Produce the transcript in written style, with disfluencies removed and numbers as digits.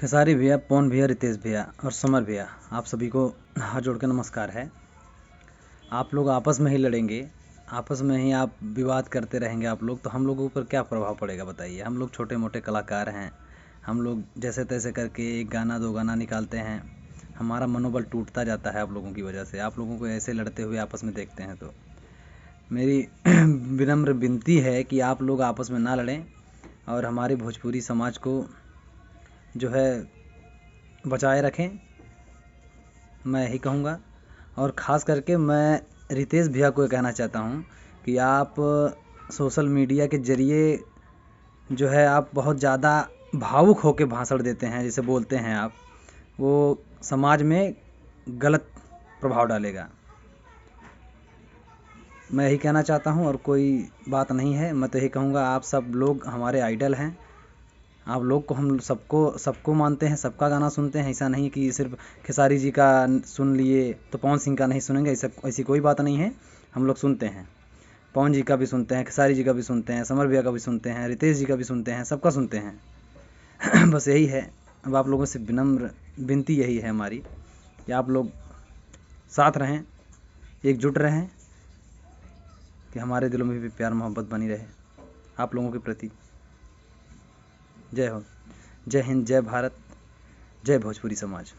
खेसारी भैया, पवन भैया, रितेश भैया और समर भैया, आप सभी को हाथ जोड़ के नमस्कार है। आप लोग आपस में ही लड़ेंगे, आपस में ही आप विवाद करते रहेंगे आप लोग, तो हम लोगों पर क्या प्रभाव पड़ेगा बताइए। हम लोग छोटे मोटे कलाकार हैं, हम लोग जैसे तैसे करके एक गाना दो गाना निकालते हैं, हमारा मनोबल टूटता जाता है आप लोगों की वजह से। आप लोगों को ऐसे लड़ते हुए आपस में देखते हैं तो मेरी विनम्र विनती है कि आप लोग आपस में ना लड़ें और हमारे भोजपुरी समाज को जो है बचाए रखें, मैं यही कहूँगा। और ख़ास करके मैं रितेश भैया को ये कहना चाहता हूँ कि आप सोशल मीडिया के ज़रिए जो है आप बहुत ज़्यादा भावुक होकर भाषण देते हैं, जैसे बोलते हैं आप, वो समाज में गलत प्रभाव डालेगा। मैं यही कहना चाहता हूँ और कोई बात नहीं है। मैं तो यही कहूँगा, आप सब लोग हमारे आइडल हैं, आप लोग को हम सबको मानते हैं, सबका गाना सुनते हैं। ऐसा नहीं कि सिर्फ खेसारी जी का सुन लिए तो पवन सिंह का नहीं सुनेंगे, ऐसी कोई बात नहीं है। हम लोग सुनते हैं, पवन जी का भी सुनते हैं, खेसारी जी का भी सुनते हैं, समर भैया का भी सुनते हैं, रितेश जी का भी सुनते हैं, सबका सुनते हैं। बस यही है। अब आप लोगों से विनम्र विनती यही है हमारी कि आप लोग साथ रहें, एकजुट रहें, कि हमारे दिलों में भी प्यार मोहब्बत बनी रहे आप लोगों के प्रति। जय हो, जय हिंद, जय भारत, जय भोजपुरी समाज।